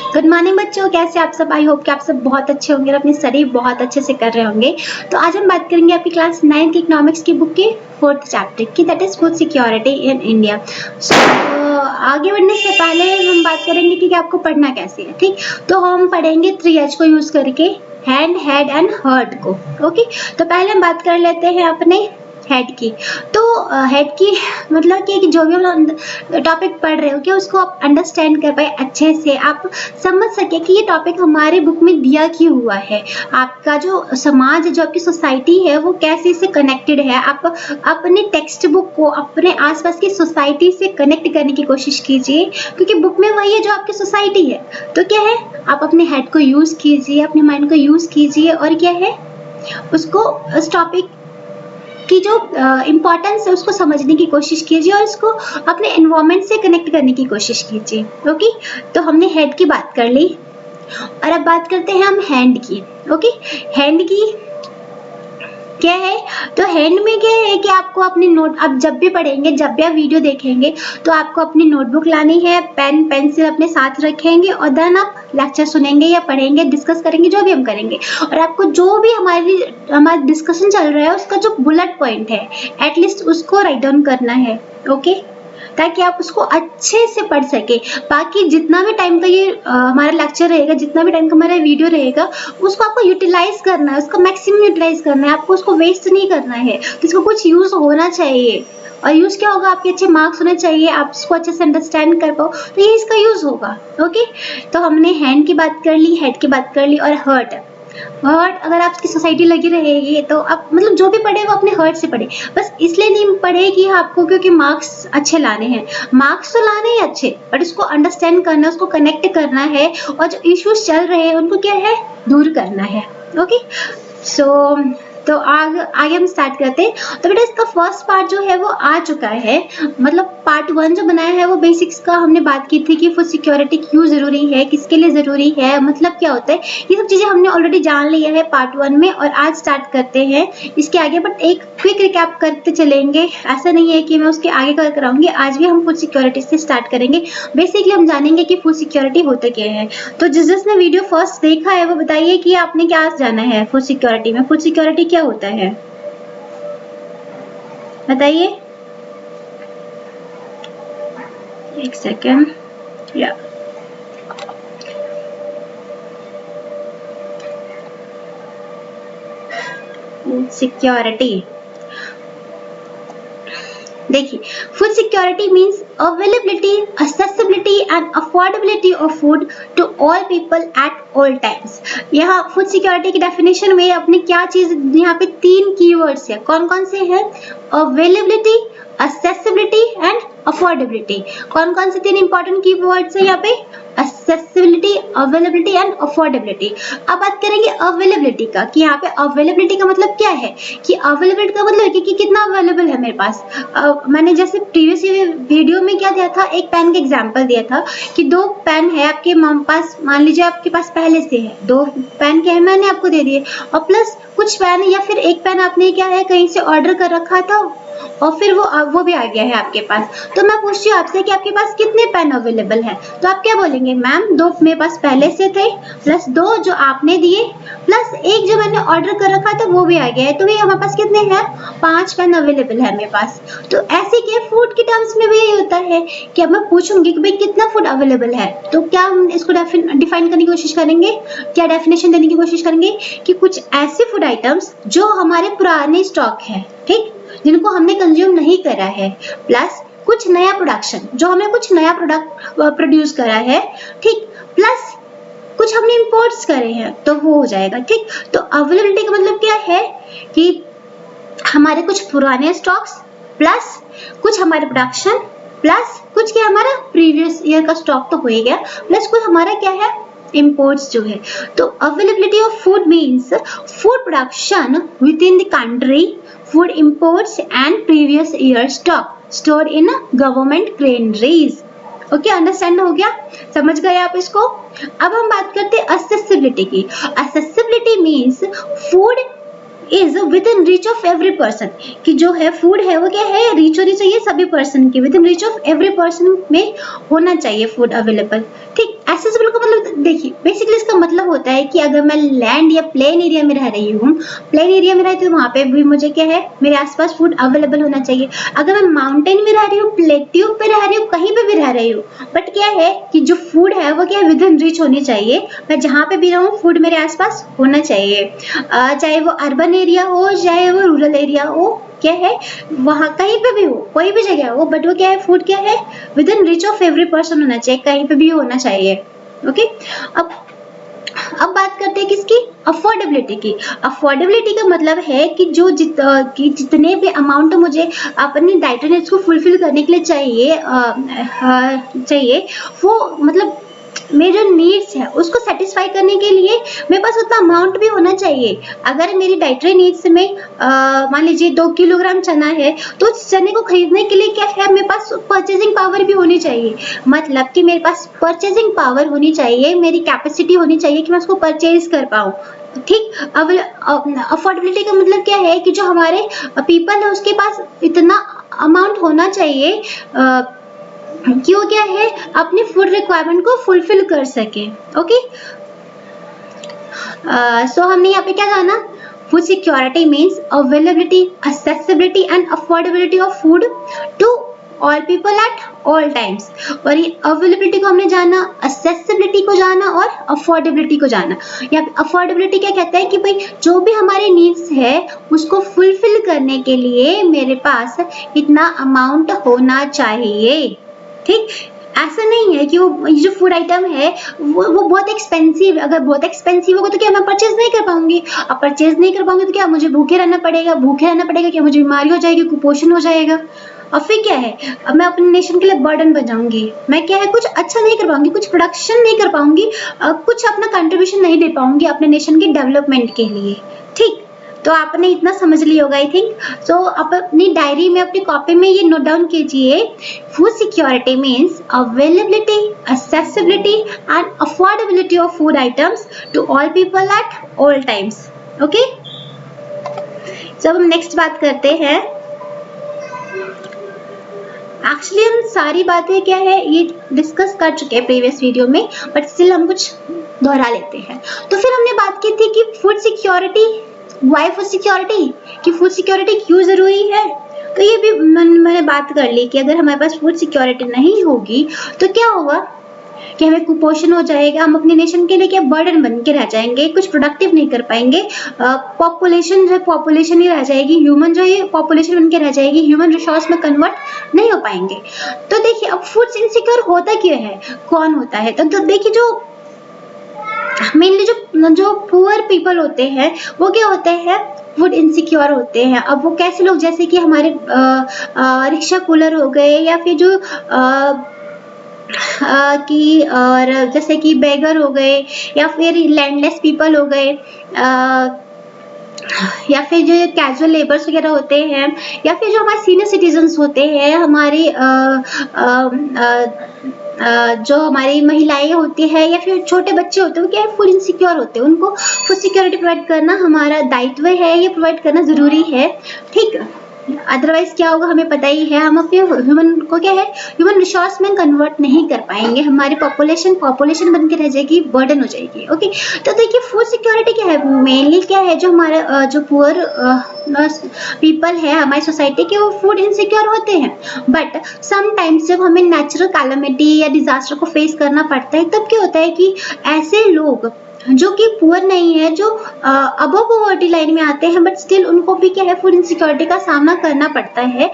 Good morning बच्चों, कैसे आप सब? आई होप कि आप सब बहुत अच्छे होंगे और अपनी स्टडी बहुत अच्छे से कर रहे होंगे। तो आज हम बात करेंगे आपकी क्लास 9 की इकोनॉमिक्स की बुक के 4th चैप्टर की, that is food security in India. आगे बढ़ने से पहले हम बात करेंगे कि आपको पढ़ना कैसे है। ठीक, तो हम पढ़ेंगे 3H को यूज करके, हैंड, हेड एंड हर्ट को। ओके, तो पहले हम बात कर लेते हैं अपने हेड की। तो हेड की मतलब कि जो भी हम टॉपिक पढ़ रहे हो कि उसको आप अंडरस्टैंड कर पाए अच्छे से, आप समझ सके कि ये टॉपिक हमारे बुक में दिया क्यों हुआ है, आपका जो समाज है, जो आपकी सोसाइटी है, वो कैसे से कनेक्टेड है। आप अपने टेक्स्ट बुक को अपने आसपास की सोसाइटी से कनेक्ट करने की कोशिश कीजिए, क्योंकि बुक में वही है जो आपकी सोसाइटी है। तो क्या है, आप अपने हेड को यूज कीजिए, अपने माइंड को यूज कीजिए और क्या है, उसको उस टॉपिक की जो इम्पोर्टेंस है उसको समझने की कोशिश कीजिए और इसको अपने एनवायरनमेंट से कनेक्ट करने की कोशिश कीजिए। ओके, तो हमने हेड की बात कर ली और अब बात करते हैं हम हैंड की। ओके, हैंड की क्या है, तो हैंड में क्या है कि आपको अपनी नोट, आप जब भी पढ़ेंगे, जब भी आप वीडियो देखेंगे, तो आपको अपनी नोटबुक लानी है, पेन पेंसिल अपने साथ रखेंगे और देन आप लेक्चर सुनेंगे या पढ़ेंगे, डिस्कस करेंगे, जो भी हम करेंगे। और आपको जो भी हमारा डिस्कशन चल रहा है उसका जो बुलेट पॉइंट है, एटलीस्ट उसको राइट डाउन करना है। ओके, ताकि आप उसको अच्छे से पढ़ सके। बाकी जितना भी टाइम का ये हमारा लेक्चर रहेगा, जितना भी टाइम का हमारा वीडियो रहेगा, उसको आपको यूटिलाइज करना है, उसका मैक्सिमम यूटिलाइज करना है, आपको उसको वेस्ट नहीं करना है। तो इसको कुछ यूज होना चाहिए, और यूज क्या होगा, आपके अच्छे मार्क्स होने चाहिए, आप इसको अच्छे से अंडरस्टैंड कर पाओ, तो ये इसका यूज होगा। ओके, तो हमने हैंड की बात कर ली, हेड की बात कर ली, और हर्ट। हर्ट अगर आपकी सोसाइटी लगी रहेगी तो आप मतलब जो भी पढ़े वो अपने हर्ट से पढ़े। बस इसलिए नहीं पढ़े कि आपको क्योंकि मार्क्स अच्छे लाने हैं, मार्क्स तो लाने ही अच्छे, बट उसको अंडरस्टैंड करना है, उसको कनेक्ट करना है, और जो इश्यूज चल रहे हैं उनको क्या है, दूर करना है। ओके, सो तो आगे हम स्टार्ट करते हैं। तो बेटा इसका फर्स्ट पार्ट जो है वो आ चुका है, मतलब पार्ट 1 जो बनाया है वो बेसिक्स का हमने बात की थी कि फूड सिक्योरिटी क्यों जरूरी है, किसके लिए जरूरी है, मतलब क्या होता है, ये सब चीजें हमने ऑलरेडी जान लिया है पार्ट 1 में। और आज स्टार्ट करते हैं इसके आगे, बट एक क्विक रिकैप करते चलेंगे, ऐसा नहीं है कि मैं उसके आगे कर कराऊंगी। आज भी हम फूड सिक्योरिटी से स्टार्ट करेंगे। बेसिकली हम जानेंगे कि फूड सिक्योरिटी होता क्या है। तो जिसने वीडियो फर्स्ट देखा है वो बताइए कि आपने क्या जाना है फूड सिक्योरिटी में, फूड सिक्योरिटी क्या होता है, बताइए। एक सेकेंड, या फूड सिक्योरिटी, देखिए, food security means availability, accessibility and affordability of food to all people at all times. यहाँ फूड सिक्योरिटी की डेफिनेशन में अपने क्या चीज, यहाँ पे 3 कीवर्ड्स है, कौन कौन से हैं, अवेलेबिलिटी, एक्सेसिबिलिटी एंड अफोर्डेबिलिटी। कौन कौन से 3 इंपॉर्टेंट कीवर्ड्स है यहाँ पे, एक्सेसिबिलिटी, अवेलेबिलिटी एंड अफोर्डेबिलिटी। अब बात करेंगे अवेलेबिलिटी का, कि यहाँ पे अवेलेबिलिटी का मतलब क्या है, कि अवेलेबिलिटी का मतलब है कि कितना अवेलेबल है मेरे पास। मैंने जैसे प्रीवियस वीडियो में क्या दिया था, एक पेन का एग्जांपल दिया था कि 2 पेन है आपके पास, मान लीजिए आपके पास पहले से है 2 पेन के हैं, मैंने आपको दे दिए, और प्लस कुछ पेन या फिर एक पेन आपने क्या है कहीं से ऑर्डर कर रखा था और फिर वो भी आ गया है आपके पास। तो मैं पूछती हूँ आपसे कि आपके पास कितने पेन अवेलेबल है, तो आप क्या बोलेंगे, मैम 2 मेरे पास पहले से थे, प्लस 2 जो आपने दिए, प्लस एक जो मैंने ऑर्डर कर रखा था वो भी आ गया है, तो ये हमारे पास कितने हैं, 5 पेन अवेलेबल है मेरे पास। तो ऐसे क्या फूड के टर्म्स में भी यही होता है कि अब मैं पूछूंगी कि भाई कितना फूड अवेलेबल है, तो क्या हम इसको डिफाइन करने की कोशिश करेंगे, क्या डेफिनेशन देने की कोशिश करेंगे कि कुछ ऐसे फूड आइटम्स जो हमारे पुराने स्टॉक है, ठीक, जिनको हमने कंज्यूम नहीं करा है, प्लस कुछ नया प्रोडक्शन, जो हमने कुछ नया प्रोडक्ट प्रोड्यूस करा है, ठीक, प्लस कुछ हमने इंपोर्ट्स करे हैं, तो वो हो जाएगा। ठीक, तो अवेलेबिलिटी का मतलब क्या है कि हमारे कुछ पुराने स्टॉक्स, प्लस कुछ हमारे प्रोडक्शन, प्लस कुछ क्या हमारा प्रीवियस ईयर का स्टॉक तो हो ही गया, प्लस कुछ हमारा क्या है, imports जो है। तो availability of food means food production with in the country, food imports and previous year stock stored in government granaries. Okay, understand हो गया, समझ गए आप इसको। अब हम बात करते हैं एक्सेसिबिलिटी की। Accessibility means food is with in reach of every person, कि जो है फूड है वो क्या है, रीच होनी चाहिए सभी पर्सन की, with in reach of every person में होना चाहिए फूड अवेलेबल। ठीक, एक्सेसिबल का मतलब देखिए बेसिकली इसका मतलब होता है कि अगर मैं लैंड या प्लेन एरिया में रह रही हूँ, प्लेन एरिया में रहती हूँ, वहाँ पे भी मुझे क्या है, मेरे आसपास फूड अवेलेबल होना चाहिए। अगर मैं माउंटेन में रह रही हूँ, प्लेट्यू पे रह रही हूँ, कहीं पे भी रह रही हूँ, बट क्या है कि जो फूड है वो क्या है, विद इन रीच होनी चाहिए। मैं जहाँ पे भी रहूँ फूड मेरे आसपास होना चाहिए, चाहे वो अर्बन एरिया हो चाहे वो रूरल एरिया हो, क्या है वहाँ कहीं पे भी हो, कोई भी जगह हो, बट वो क्या है, फूड क्या है, with in reach of every person होना चाहिए, कहीं पे भी होना चाहिए। ओके, अब बात करते हैं किसकी, अफोर्डेबिलिटी की। अफोर्डेबिलिटी का मतलब है कि जो जितने भी अमाउंट मुझे अपनी डाइटरी नीड्स को फुलफिल करने के लिए चाहिए वो मतलब मेरे जो नीड्स है उसको सेटिस्फाई करने के लिए मेरे पास उतना अमाउंट भी होना चाहिए। अगर मेरी डाइटरी नीड्स में मान लीजिए 2 किलोग्राम चना है, तो उस चने को खरीदने के लिए क्या है, मेरे पास परचेजिंग पावर भी होनी चाहिए। मतलब कि मेरे पास परचेजिंग पावर होनी चाहिए, मेरी कैपेसिटी होनी चाहिए कि मैं उसको परचेज कर पाऊँ। ठीक, अब अफोर्डेबिलिटी का मतलब क्या है कि जो हमारे पीपल है उसके पास इतना अमाउंट होना चाहिए कि वो क्या है, अपनी फूड रिक्वायरमेंट को फुलफिल कर सके। ओके, सो हमने यहाँ पे क्या जाना, food security means availability, accessibility and affordability of food to all people at all times. और ये अवेलेबिलिटी को हमने जाना, एक्सेसिबिलिटी को जाना और अफोर्डेबिलिटी को जाना। यहाँ पे अफोर्डेबिलिटी क्या कहता है कि भाई जो भी हमारे नीड्स है उसको फुलफिल करने के लिए मेरे पास इतना अमाउंट होना चाहिए। ठीक, ऐसा नहीं है कि वो जो फूड आइटम है वो बहुत एक्सपेंसिव है, अगर बहुत एक्सपेंसिव होगा तो क्या मैं परचेज नहीं कर पाऊंगी, अब परचेज नहीं कर पाऊंगी तो क्या मुझे भूखे रहना पड़ेगा, क्या मुझे बीमारी हो जाएगी, कुपोषण हो जाएगा, और फिर क्या है, अब मैं अपने नेशन के लिए बर्डन बन जाऊंगी, मैं क्या है कुछ अच्छा नहीं कर पाऊंगी, कुछ प्रोडक्शन नहीं कर पाऊंगी, कुछ अपना कंट्रीब्यूशन नहीं दे पाऊंगी अपने नेशन के डेवलपमेंट के लिए। ठीक, तो आपने इतना समझ लिया होगा आई थिंक। सो आप अपनी डायरी में अपनी कॉपी में ये नोट डाउन कीजिए, food security means availability, accessibility and affordability of food items to all people at all times. Okay, जब हम नेक्स्ट बात करते हैं, एक्चुअली हम सारी बातें क्या है ये डिस्कस कर चुके हैं प्रीवियस वीडियो में, बट स्टिल हम कुछ दोहरा लेते हैं। तो फिर हमने बात की थी कि food security, why food security, कि फूड सिक्योरिटी क्यों जरूरी है। तो ये भी मैंने बात कर ली कि अगर हमारे पास फूड सिक्योरिटी नहीं होगी तो क्या होगा कि हमें कुपोषण हो जाएगा, हम अपने नेशन के लिए क्या बर्डन बन के रह जाएंगे, कुछ प्रोडक्टिव नहीं कर पाएंगे, पॉपुलेशन जो पॉपुलेशन ही रह जाएगी, ह्यूमन जो ये पॉपुलेशन बन के रह जाएगी, ह्यूमन रिसोर्स में कन्वर्ट नहीं हो पाएंगे। तो देखिए अब फूड इनसिक्योर होता क्यों है, कौन होता है, तो देखिए जो मेनली जो पुअर पीपल होते हैं वो क्या होते हैं, फूड इनसिक्योर होते हैं। अब वो कैसे लोग, जैसे कि हमारे रिक्शा कूलर हो गए, या फिर जो कि और जैसे कि बेगर हो गए, या फिर लैंडलेस पीपल हो गए, या फिर जो कैजुअल लेबर्स वगैरह होते हैं, या फिर जो हमारे सीनियर सिटीजन्स होते हैं, हमारी जो हमारी महिलाएं होती है, या फिर छोटे बच्चे होते हैं, वो क्या है फूड इनसिक्योर होते हैं, उनको फूड सिक्योरिटी प्रोवाइड करना हमारा दायित्व है, ये प्रोवाइड करना जरूरी है। ठीक, अदरवाइज क्या होगा हमें पता ही है, हम अपने ह्यूमन को क्या है ह्यूमन रिसोर्स में कन्वर्ट नहीं कर पाएंगे, हमारी पॉपुलेशन बन के रह जाएगी, बर्डन हो जाएगी। ओके, तो देखिए फूड सिक्योरिटी क्या है, मेनली क्या है, जो हमारा जो पुअर पीपल है हमारी सोसाइटी के, वो फूड इनसिक्योर होते हैं। बट समटाइम्स जब हमें नेचुरल कैलामिटी या डिजास्टर को फेस करना पड़ता है, तब क्या होता है कि ऐसे लोग जो कि पुअर नहीं है, जो अबव पॉवर्टी लाइन में आते हैं, बट स्टिल उनको भी क्या है फूड इनसिक्योरिटी का सामना करना पड़ता है।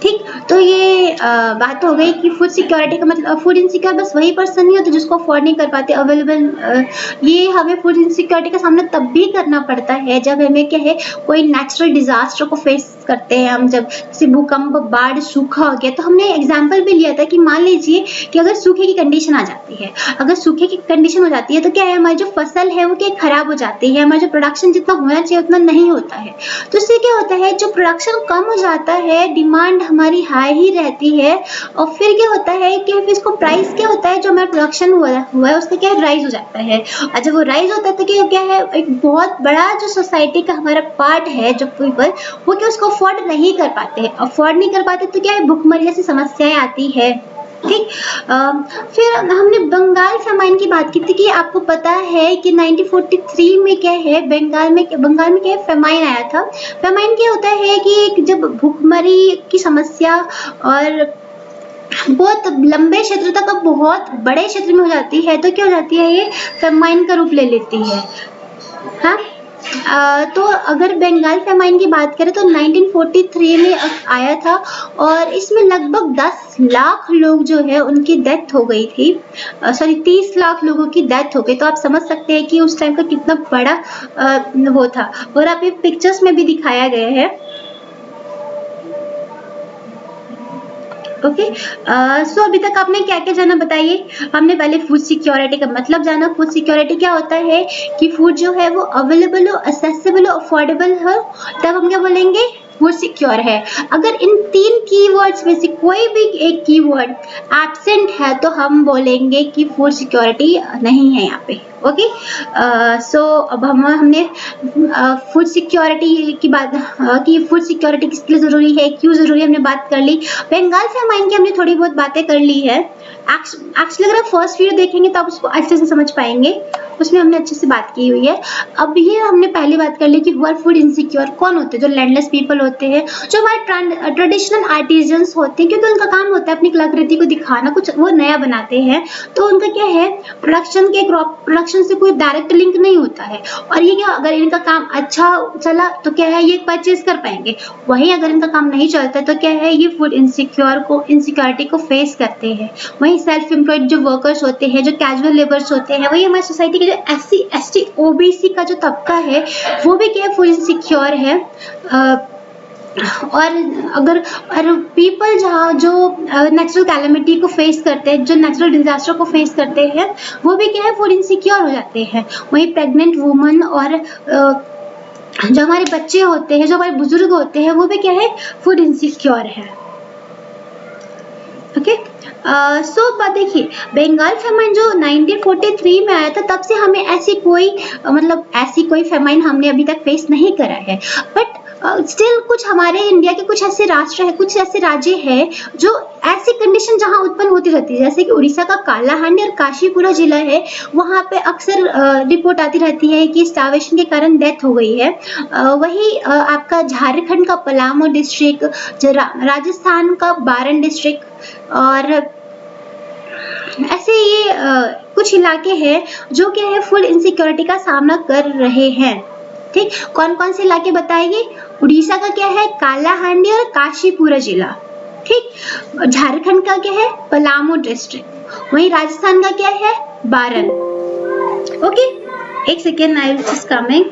ठीक, तो ये बात हो गई कि फूड सिक्योरिटी का मतलब, फूड इनसिक्योर बस वही पर्सन नहीं होते जिसको अफोर्ड नहीं कर पाते अवेलेबल, ये हमें फूड इनसिक्योरिटी का सामना तब भी करना पड़ता है जब हमें क्या है कोई नेचुरल डिजास्टर को फेस करते हैं हम, जब जैसे भूकंप, बाढ़, सूखा हो गया। तो हमने एग्जाम्पल भी लिया था कि मान लीजिए कि अगर सूखे की कंडीशन आ जाती है, अगर सूखे की कंडीशन हो जाती है तो क्या है हमारी जो फसल है वो क्या खराब हो जाती है, हमारा जो प्रोडक्शन जितना होना चाहिए उतना नहीं होता है। तो इससे क्या होता है, जो प्रोडक्शन कम हो जाता है डिमांड हमारी हाई ही रहती है और फिर क्या होता है कि फिर इसको प्राइस क्या होता है, जो हमारा प्रोडक्शन हुआ है उसका क्या राइज हो जाता है। और जब वो राइज होता है तो क्या है, एक बहुत बड़ा जो सोसाइटी का हमारा पार्ट है, जो पीपल वो क्या उसको अफोर्ड नहीं कर पाते हैं, अफोर्ड नहीं कर पाते तो क्या है, भुखमरी जैसी समस्याएं आती है। ठीक। फिर हमने बंगाल फेमाइन की बात की थी कि आपको पता है कि 1943 में क्या है, बंगाल में क्या है, फेमाइन आया था। फेमाइन क्या होता है कि जब भुखमरी की समस्या और बहुत लंबे क्षेत्र तक, बहुत बड़े क्षेत्र में हो जाती है तो क्या हो जाती है, ये फेमाइन का रूप ले लेती है। हाँ। तो अगर बंगाल फेमाइन की बात करें तो 1943 में आया था और इसमें लगभग 10 लाख लोग जो है उनकी डेथ हो गई थी। सॉरी 30 लाख लोगों की डेथ हो गई। तो आप समझ सकते हैं कि उस टाइम का कितना बड़ा वो था। और आप ये पिक्चर्स में भी दिखाया गया है। ओके। सो अभी तक आपने क्या क्या जाना बताइए। हमने पहले फूड सिक्योरिटी का मतलब जाना। फूड सिक्योरिटी क्या होता है कि फूड जो है वो अवेलेबल हो, एक्सेसिबल हो, अफोर्डेबल हो, तब हम क्या बोलेंगे, फूड सिक्योर है। अगर इन 3 कीवर्ड्स में से कोई भी एक कीवर्ड एब्सेंट है तो हम बोलेंगे कि फूड सिक्योरिटी नहीं है यहाँ पे। ओके। सो अब हमने फूड सिक्योरिटी की बात कि फूड सिक्योरिटी किस लिए ज़रूरी है, क्यों ज़रूरी है, हमने बात कर ली। बंगाल फेमाइन की हमने थोड़ी बहुत बातें कर ली है। एक्चुअली अगर आप फर्स्ट वीडियो देखेंगे तो आप उसको अच्छे से समझ पाएंगे, उसमें हमने अच्छे से बात की हुई है। अब ये हमने पहली बात कर ली कि हु आर फूड इनसिक्योर कौन होते हैं, जो लैंडलेस पीपल होते हैं, जो हमारे ट्रेडिशनल आर्टिजन्स होते हैं, क्योंकि उनका काम होता है अपनी कलाकृति को दिखाना, कुछ वो नया बनाते हैं। तो उनका क्या है, प्रोडक्शन से कोई डायरेक्ट लिंक नहीं होता है। और ये क्या, अगर इनका काम अच्छा चला तो क्या है, ये परचेज कर पाएंगे। वहीं अगर इनका काम नहीं चलता तो क्या है, ये फूड इनसिक्योरिटी को फेस करते हैं। वहीं सेल्फ एम्प्लॉयड जो वर्कर्स होते हैं, जो कैजुअल लेबर्स होते हैं, वही हमारी सोसाइटी के जो SC ST OBC का जो तबका है वो भी क्या है, फूड इनसिक्योर है। और अगर पीपल जहाँ जो नेचुरल कैलेमिटी को फेस करते हैं, जो नेचुरल डिजास्टर को फेस करते हैं, वो भी क्या है, फूड इनसिक्योर हो जाते हैं। वहीं प्रेग्नेंट वुमन और जो हमारे बच्चे होते हैं, जो हमारे बुजुर्ग होते हैं, वो भी क्या है, फूड इनसिक्योर है। ओके। सो देखिए, बंगाल फेमाइन जो 1943 में आया था तब से हमें ऐसी कोई फेमाइन हमने अभी तक फेस नहीं करा है। बट स्टिल कुछ हमारे इंडिया के कुछ ऐसे राष्ट्र है, कुछ ऐसे राज्य है जो ऐसी कंडीशन जहां उत्पन्न होती रहती है, जैसे कि उड़ीसा का कालाहांडी और काशीपुरा जिला है, वहां पे अक्सर रिपोर्ट आती रहती है कि स्टार्वेशन के कारण डेथ हो गई है। वही आपका झारखंड का पलामू डिस्ट्रिक्ट, राजस्थान का बारन डिस्ट्रिक्ट, और ऐसे ये कुछ इलाके हैं जो क्या है, फूड इनसिक्योरिटी का सामना कर रहे हैं। ठीक। कौन कौन से इलाके बताइए। उड़ीसा का क्या है, कालाहांडी और काशीपुरा जिला। ठीक। झारखंड का क्या है, पलामू डिस्ट्रिक्ट। वहीं राजस्थान का क्या है, बारन। ओके, एक second, I will just coming.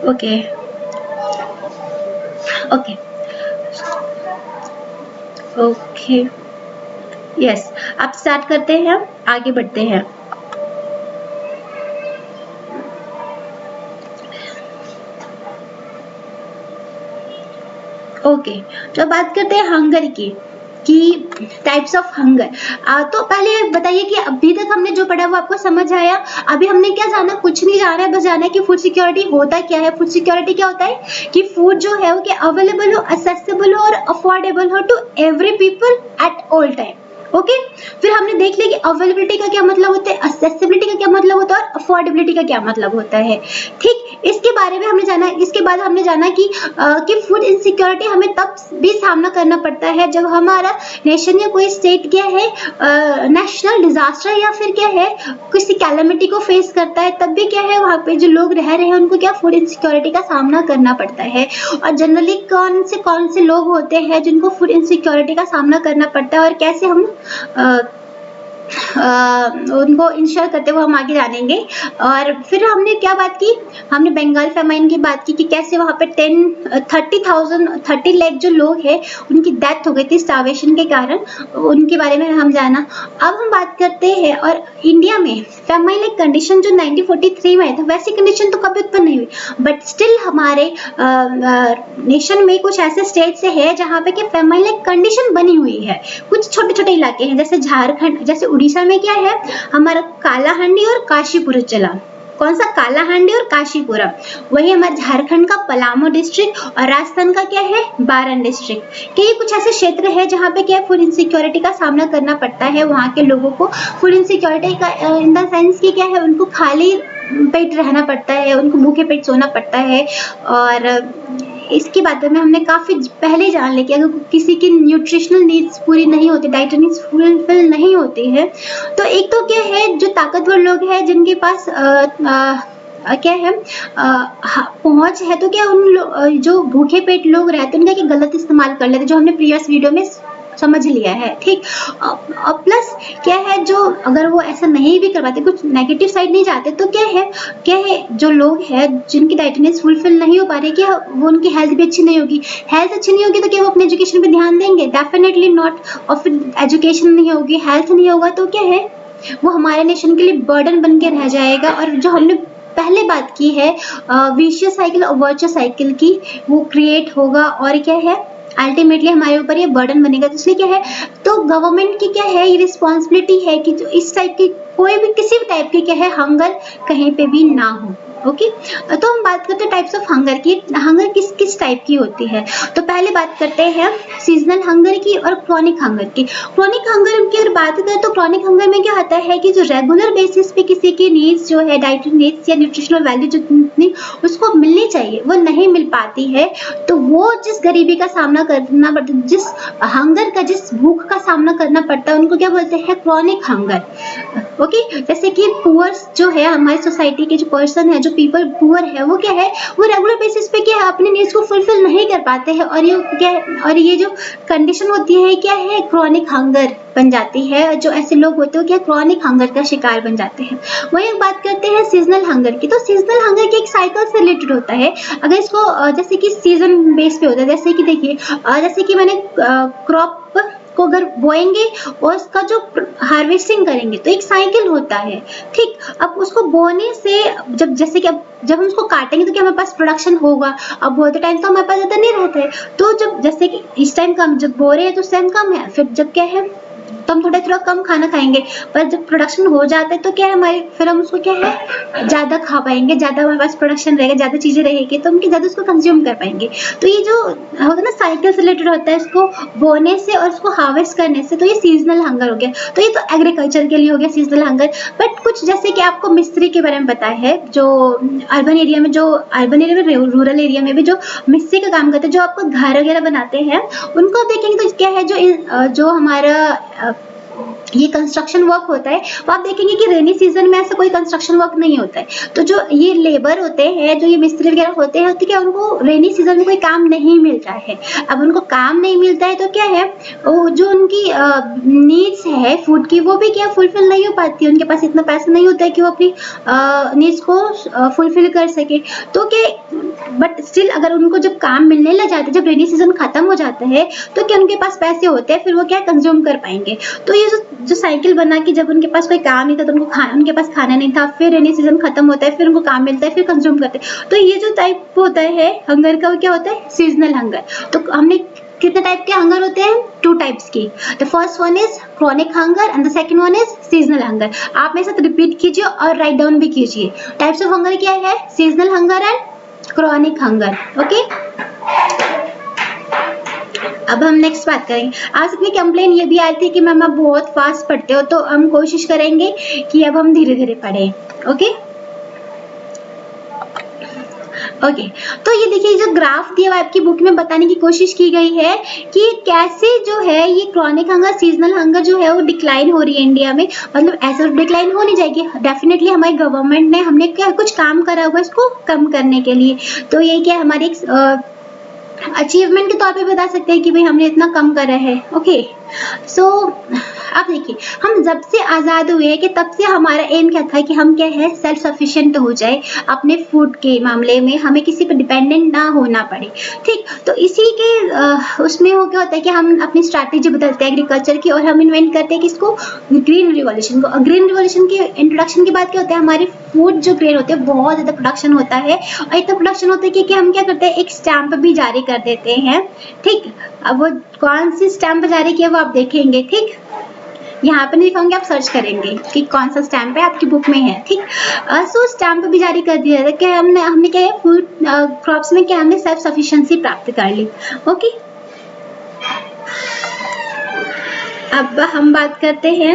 Okay okay okay, yes, अब स्टार्ट करते हैं, आगे बढ़ते हैं। ओके, तो बात करते हैं हंगर की, कि टाइप्स ऑफ हंगर। तो पहले बताइए कि अभी तक हमने जो पढ़ा वो आपको समझ आया। अभी हमने क्या जाना, कुछ नहीं जाना है, बस जाना है कि फूड सिक्योरिटी होता क्या है। फूड सिक्योरिटी क्या होता है कि फूड जो है वो क्या अवेलेबल हो, एक्सेसिबल हो और अफोर्डेबल हो to every people at all time. Okay. फिर हमने देख लिया कि अवेलेबिलिटी का क्या मतलब होता है, एक्सेसिबिलिटी का क्या मतलब होता है और अफोर्डेबिलिटी का क्या मतलब होता है। ठीक। इसके बारे में हमने जाना। इसके बाद हमने जाना कि फूड इनसिक्योरिटी हमें तब भी सामना करना पड़ता है जब हमारा नेशन या कोई स्टेट क्या है, नेशनल डिजास्टर या फिर क्या है, किसी कैलेमिटी को फेस करता है, तब भी क्या है, वहाँ पे जो लोग रह रहे हैं उनको क्या फूड इनसिक्योरिटी का सामना करना पड़ता है। और जनरली कौन से लोग होते हैं जिनको फूड इनसिक्योरिटी का सामना करना पड़ता है और कैसे हम उनको इंश्योर करते हुए हम आगे जानेंगे। और फिर हमने क्या बात की, हमने बंगाल फेमाइन की बात की कि कैसे वहाँ पे 30 लाख जो लोग हैं उनकी डेथ हो गई थी स्टार्वेशन के कारण, उनके बारे में हम जाना। अब हम बात करते हैं और इंडिया में फेमाइन लाइक कंडीशन जो 1943 में आया था वैसी कंडीशन तो कभी उत्पन्न नहीं हुई, बट स्टिल हमारे नेशन में कुछ ऐसे स्टेट से है जहाँ पे कि फेमाइन लाइक कंडीशन बनी हुई है। कुछ छोटे छोटे इलाके हैं जैसे झारखंड, जैसे उड़ीसा में क्या है हमारा कालाहांडी और काशीपुरम जिला। कौन सा? कालाहांडी और काशीपुरम। वही हमारे झारखंड का पलामू डिस्ट्रिक्ट और राजस्थान का क्या है बारन डिस्ट्रिक्ट। कि ये कुछ ऐसे क्षेत्र है जहाँ पे क्या फूड इनसिक्योरिटी का सामना करना पड़ता है वहाँ के लोगों को। फूड इनसिक्योरिटी का इन द सेंस की क्या है, उनको खाली पेट रहना पड़ता है, उनको भूखे पेट सोना पड़ता है। और इसकी बातें में हमने काफ़ी पहले जान लिया कि अगर किसी की न्यूट्रिशनल नीड्स पूरी नहीं होती, डाइटरी नीड्स फुलफिल नहीं होती है, तो एक तो क्या है जो ताकतवर लोग हैं जिनके पास क्या है पहुंच है, तो क्या जो भूखे पेट लोग रहते हैं उनका क्या गलत इस्तेमाल कर लेते, जो हमने प्रीवियस वीडियो में समझ लिया है। ठीक, और प्लस क्या है जो अगर वो ऐसा नहीं भी करवाते, कुछ नेगेटिव साइड नहीं जाते, तो क्या है जो लोग हैं जिनकी डाइटरी नीड्स फुलफिल नहीं हो पा रही, क्या वो उनकी हेल्थ भी अच्छी नहीं होगी। हेल्थ अच्छी नहीं होगी तो क्या वो अपने एजुकेशन पे ध्यान देंगे? Definitely not. और फिर एजुकेशन नहीं होगी, हेल्थ नहीं होगा, तो क्या है वो हमारे नेशन के लिए बर्डन बन के रह जाएगा। और जो हमने पहले बात की है विशियस साइकिल और वर्चुअस साइकिल की, वो क्रिएट होगा और क्या है अल्टीमेटली हमारे ऊपर ये बर्डन बनेगा। तो इसलिए क्या है, तो गवर्नमेंट की क्या है ये रिस्पॉन्सिबिलिटी है कि जो इस टाइप की कोई भी किसी भी टाइप की क्या है हंगर कहीं पे भी ना हो। ओके, तो हम बात करते हैं टाइप्स ऑफ हंगर की। हंगर किस किस टाइप की होती है, तो पहले बात करते हैं सीजनल हंगर की और क्रॉनिक हंगर की। क्रॉनिक हंगर की अगर बात करें तो क्रॉनिक हंगर में क्या होता है कि जो रेगुलर बेसिस पे किसी की नीड्स जो है डाइटरी नीड्स या न्यूट्रिशनल वैल्यू जितनी उसको मिलनी चाहिए वो नहीं मिल पाती है, तो वो जिस गरीबी का सामना करना पड़ता है, जिस हंगर का, जिस भूख का सामना करना पड़ता है, उनको क्या बोलते हैं क्रॉनिक हंगर। ओके, जैसे कि पुअर्स जो है हमारी सोसाइटी के जो पर्सन है, जो पीपल पुअर है, वो क्या है वो रेगुलर बेसिस पे क्या है अपने नीड्स को फुलफिल नहीं कर पाते हैं, और ये क्या है, और ये जो कंडीशन होती है क्या है क्रॉनिक हंगर बन जाती है। जो ऐसे लोग होते हैं क्या क्रॉनिक हंगर का शिकार बन जाते हैं। वही बात करते हैं सीजनल हंगर की, तो सीजनल हंगर की एक साइकिल से रिलेटेड होता है। अगर इसको जैसे कि सीजन बेस पे होता है, जैसे कि देखिए जैसे कि मैंने क्रॉप को अगर बोएंगे और उसका जो हार्वेस्टिंग करेंगे तो एक साइकिल होता है। ठीक, अब उसको बोने से जब जैसे कि अब जब हम उसको काटेंगे तो क्या हमारे पास प्रोडक्शन होगा, अब बोते टाइम तो हमारे पास ज़्यादा नहीं रहता है, तो जब जैसे कि इस टाइम कम, जब बो रहे हैं तो उस टाइम कम है, फिर जब क्या है तो हम थोड़ा कम खाना खाएंगे, पर जब प्रोडक्शन हो जाता है तो क्या है हमारे फिर हम उसको क्या है ज़्यादा खा पाएंगे, ज़्यादा हमारे पास प्रोडक्शन रहेगा, ज़्यादा चीज़ें रहेगी तो हम ज़्यादा उसको कंज्यूम कर पाएंगे। तो ये जो होता है ना साइकिल से रिलेटेड होता है, इसको बोने से और उसको हार्वेस्ट करने से, तो ये सीजनल हंगर हो गया। तो ये तो एग्रीकल्चर के लिए हो गया सीजनल हंगर। बट कुछ जैसे कि आपको मिस्त्री के बारे में पता है, जो अर्बन एरिया में, रूरल एरिया में भी जो मिस्त्री का काम करते हैं, जो आपको घर वगैरह बनाते हैं, उनको देखेंगे तो क्या है जो हमारा ये कंस्ट्रक्शन वर्क होता है, वो आप देखेंगे कि रेनी सीजन में ऐसा कोई कंस्ट्रक्शन वर्क नहीं होता है। तो जो ये लेबर होते हैं, जो ये मिस्त्री वगैरह होते हैं, तो क्या उनको रेनी सीजन में कोई काम नहीं मिलता है। अब उनको काम नहीं मिलता है तो क्या है वो जो उनकी नीड्स है फूड की, वो भी क्या फुलफिल नहीं हो पाती है, उनके पास इतना पैसा नहीं होता है कि वो अपनी नीड्स को फुलफिल कर सके। तो क्या, बट स्टिल अगर उनको जब काम मिलने लग जाता है, जब रेनी सीजन खत्म हो जाता है, तो क्या उनके पास पैसे होते हैं, फिर वो क्या कंज्यूम कर पाएंगे। तो ये जो साइकिल बना कि जब उनके पास कोई काम नहीं था तो उनके पास खाना नहीं था, फिर रेनी सीजन खत्म होता है, फिर उनको काम मिलता है, फिर कंज्यूम करते हैं। तो ये जो टाइप होता है हंगर का, वो क्या होता है सीजनल हंगर। तो हमने कितने टाइप के हंगर होते हैं? 2 टाइप्स की। The first one is chronic hunger and the second one is seasonal hunger. आप मेरे साथ रिपीट कीजिए और राइट डाउन भी कीजिए। टाइप्स ऑफ हंगर क्या है? Seasonal hunger and chronic hunger. Okay, अब हम नेक्स्ट बात करेंगे। आज अपनी कंप्लेन ये भी आई थी कि मैम आप बहुत फास्ट पढ़ते हो, तो हम कोशिश करेंगे कि अब हम धीरे धीरे पढ़ें। ओके ओके, तो ये देखिए जो ग्राफ दिया हुआ आपकी बुक में बताने की कोशिश की गई है कि कैसे जो है ये क्रॉनिक हंगर, सीजनल हंगर जो है वो डिक्लाइन हो रही है इंडिया में। मतलब ऐसा डिक्लाइन हो नहीं जाएगी, डेफिनेटली हमारी गवर्नमेंट ने हमने क्या कुछ काम करा हुआ इसको कम करने के लिए। तो ये क्या हमारी अचीवमेंट के तौर पे बता सकते हैं कि भाई हमने इतना कम करा है। ओके, सो अब देखिए, हम जब से आज़ाद हुए हैं कि तब से हमारा एम क्या था कि हम क्या है सेल्फ सफिशिएंट हो जाए अपने फूड के मामले में, हमें किसी पर डिपेंडेंट ना होना पड़े। ठीक, तो इसी के उसमें हो क्या होता है कि हम अपनी स्ट्रैटेजी बदलते हैं एग्रीकल्चर की, और हम इन्वेंट करते हैं किसको, ग्रीन रिवॉल्यूशन को। ग्रीन रिवॉल्यूशन के इंट्रोडक्शन के बाद क्या होता है, हमारे फूड जो ग्रेन होते हैं बहुत ज़्यादा प्रोडक्शन होता है, और इतना प्रोडक्शन होता है कि हम क्या करते हैं, एक स्टैंप भी जारी कर देते हैं। ठीक, अब वो कौन सी स्टैंप जारी की है वो आप देखेंगे। ठीक, यहाँ पे नहीं दिखाऊंगी, आप सर्च करेंगे कि कौन सा स्टैंप है, आपकी बुक में है। ठीक, सो स्टैंप भी जारी कर दिया था कि हमने क्या है फूड क्रॉप्स में क्या हमने सेल्फ सफिशिएंसी प्राप्त कर ली। ओके, अब हम बात करते हैं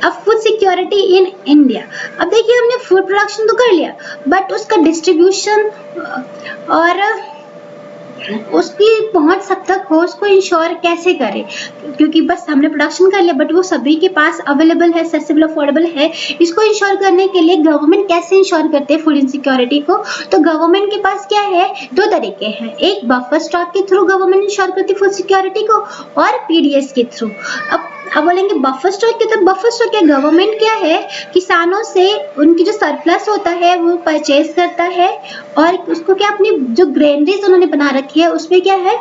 अब फूड सिक्योरिटी इन इंडिया। अब देखिए, हमने फूड प्रोडक्शन तो कर लिया, बट उसका डिस्ट्रीब्यूशन और उसकी पहुंच सब तक हो, उसको इंश्योर कैसे करें, क्योंकि बस हमने प्रोडक्शन कर लिया बट वो सभी के पास अवेलेबल है, एक्सेसिबल, अफोर्डेबल है। इसको इंश्योर करने के लिए गवर्नमेंट कैसे इंश्योर करते हैं फूड इनसिक्योरिटी को, तो गवर्नमेंट के पास क्या है, दो तरीके हैं। एक बफर स्टॉक के थ्रू गवर्नमेंट इंश्योर करती है फूड सिक्योरिटी को, और पीडीएस के थ्रू। अब बोलेंगे बफर स्टॉक के, तो बफर स्टॉक क्या, गवर्नमेंट क्या है किसानों से उनकी जो सरप्लस होता है वो परचेज करता है, और उसको क्या अपनी जो ग्रेनरीज उन्होंने बना रखी है उसमें क्या है,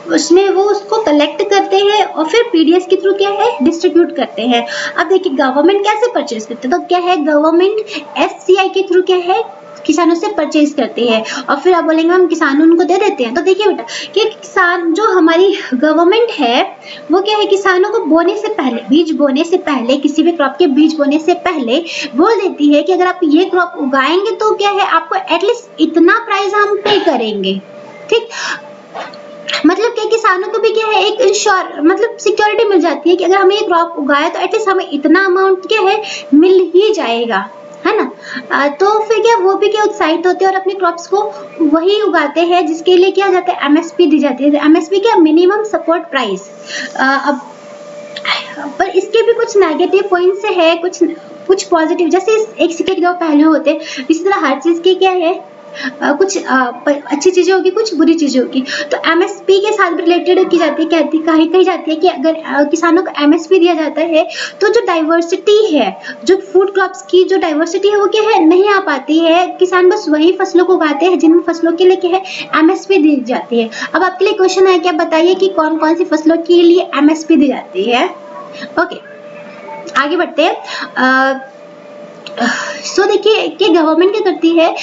उसमें वो उसको कलेक्ट करते हैं और फिर पीडीएस के थ्रू क्या है डिस्ट्रीब्यूट करते हैं। अब देखिए गवर्नमेंट कैसे परचेज करते हैं, तो क्या है गवर्नमेंट एफसीआई के थ्रू क्या है किसानों से परचेज करते हैं, और फिर आप बोलेंगे हम किसानों उनको दे देते हैं। तो देखिए बेटा कि किसान जो हमारी गवर्नमेंट है वो क्या है किसानों को बोने से पहले, बीज बोने से पहले, किसी भी क्रॉप के बीज बोने से पहले बोल देती है कि अगर आप ये क्रॉप उगाएंगे तो क्या है आपको एटलीस्ट इतना प्राइस हम पे करेंगे। ठीक, मतलब क्या किसानों को भी क्या है एक इंश्योर मतलब सिक्योरिटी मिल जाती है कि अगर हमें ये क्रॉप उगाया तो एटलीस्ट हमें इतना अमाउंट क्या है मिल ही जाएगा, है ना। तो फिर क्या वो भी क्या उत्साहित होते हैं और अपने क्रॉप्स को वही उगाते हैं जिसके लिए क्या जाता है एमएसपी दी जाती है। एमएसपी क्या, मिनिमम सपोर्ट प्राइस। अब पर इसके भी कुछ नेगेटिव पॉइंट्स है, कुछ पॉजिटिव, जैसे एक सिक्के के दो पहलू होते हैं, इसी तरह हर चीज के क्या है कुछ अच्छी चीजें होगी, कुछ बुरी चीजें होगी। तो एमएसपी के साथ रिलेटेड की जाती है, कही जाती है कि अगर किसानों को एमएसपी दिया जाता है तो जो डाइवर्सिटी है, जो फूड क्रॉप्स की जो डाइवर्सिटी है वो क्या है नहीं आ पाती है, किसान बस वही फसलों को उगाते हैं जिन फसलों के लिए क्या है एमएसपी दी जाती है। अब आपके लिए क्वेश्चन है, क्या बताइए कि कौन कौन सी फसलों के लिए एमएसपी दी जाती है। ओके, आगे बढ़ते हैं। सो देखिए कि गवर्नमेंट क्या करती है,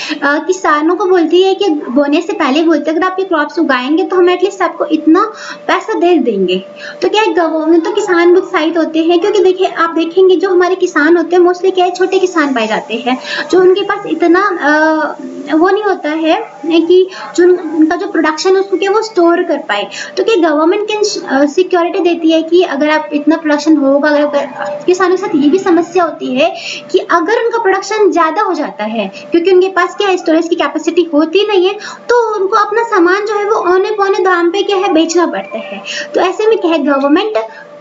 किसानों को बोलती है कि बोने से पहले बोलते है अगर आप ये क्रॉप्स उगाएंगे तो हम एटलीस्ट आपको इतना पैसा दे देंगे। तो क्या है गवर्नमेंट, तो किसान उत्साहित होते हैं, क्योंकि देखिए आप देखेंगे जो हमारे किसान होते हैं मोस्टली क्या है छोटे किसान पाए जाते हैं, जो उनके पास इतना वो नहीं होता है कि जो उनका जो प्रोडक्शन है उसको क्या वो स्टोर कर पाए। तो क्या गवर्नमेंट के सिक्योरिटी देती है कि अगर आप इतना प्रोडक्शन होगा, अगर किसानों के साथ ये भी समस्या होती है कि अगर उनका प्रोडक्शन ज्यादा हो जाता है क्योंकि उनके पास क्या है स्टोरेज की कैपेसिटी होती नहीं है, तो उनको अपना सामान जो है वो औने पौने दाम पे क्या है बेचना पड़ता है। तो ऐसे में क्या है गवर्नमेंट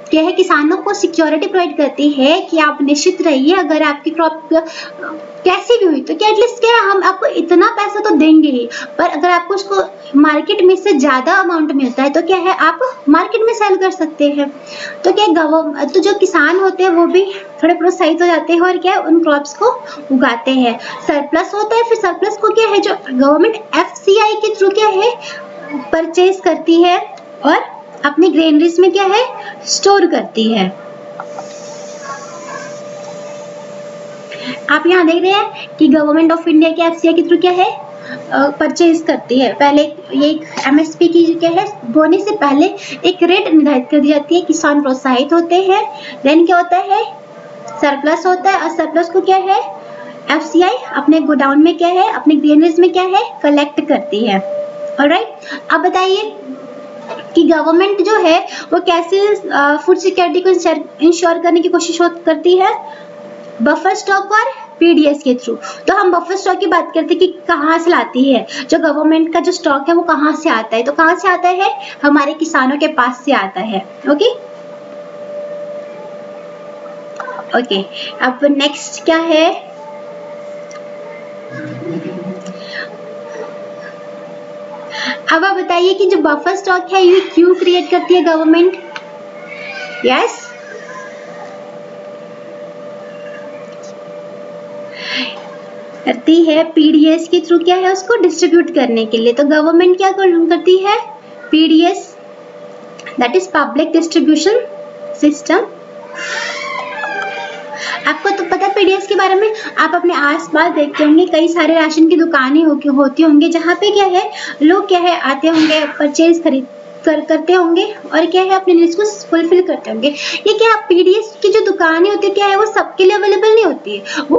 क्या है किसानों को सिक्योरिटी प्रोवाइड करती है कि आप निश्चित रहिए अगर आपकी क्रॉप कैसी भी हुई तो क्या एटलीस्ट क्या है हम आपको इतना पैसा तो देंगे ही, पर अगर आपको उसको मार्केट में से ज्यादा अमाउंट मिलता है तो क्या है आप मार्केट में सेल कर सकते हैं। तो क्या तो जो किसान होते हैं वो भी थोड़े प्रोत्साहित हो जाते हैं और क्या है उन क्रॉप्स को उगाते हैं। सरप्लस होता है, फिर सरप्लस को क्या है जो गवर्नमेंट एफसीआई के थ्रू क्या है परचेज करती है और अपनी ग्रेनरीज में क्या है स्टोर करती है। आप यहाँ देख रहे हैं कि गवर्नमेंट ऑफ इंडिया के एफसीआई के थ्रू क्या है परचेज करती है। पहले ये एमएसपी की क्या है बोने से पहले एक रेट निर्धारित कर दी जाती है, किसान प्रोत्साहित होते हैं। देन क्या होता है सरप्लस होता है, और सरप्लस को क्या है एफसीआई अपने गोडाउन में क्या है अपने ग्रेनरीज में क्या है कलेक्ट करती है। ऑलराइट, अब बताइए कि गवर्नमेंट जो है वो कैसे फूड सिक्योरिटी को इंश्योर करने की कोशिश करती है, बफर स्टॉक और पीडीएस के थ्रू। तो हम बफर स्टॉक की बात करते हैं कि कहाँ से लाती है, जो गवर्नमेंट का जो स्टॉक है वो कहाँ से आता है, तो कहाँ से आता है हमारे किसानों के पास से आता है। ओके ओके, अब नेक्स्ट क्या है, अब आप बताइए कि जो बफर स्टॉक है ये क्यों क्रिएट करती है गवर्नमेंट? यस, करती है पीडीएस के थ्रू, क्या है उसको डिस्ट्रीब्यूट करने के लिए। तो गवर्नमेंट क्या करती है? PDS, that is public distribution system. आपको तो पता है पीडीएस के बारे में, आप अपने आसपास देखते होंगे कई सारे राशन की दुकानें होती होंगी जहाँ पे क्या है लोग क्या है आते होंगे, परचेज करते होंगे और क्या है अपने नीड्स को फुलफिल करते होंगे। ये क्या पीडीएस की जो दुकानें होती है क्या है वो सबके लिए अवेलेबल नहीं होती है, वो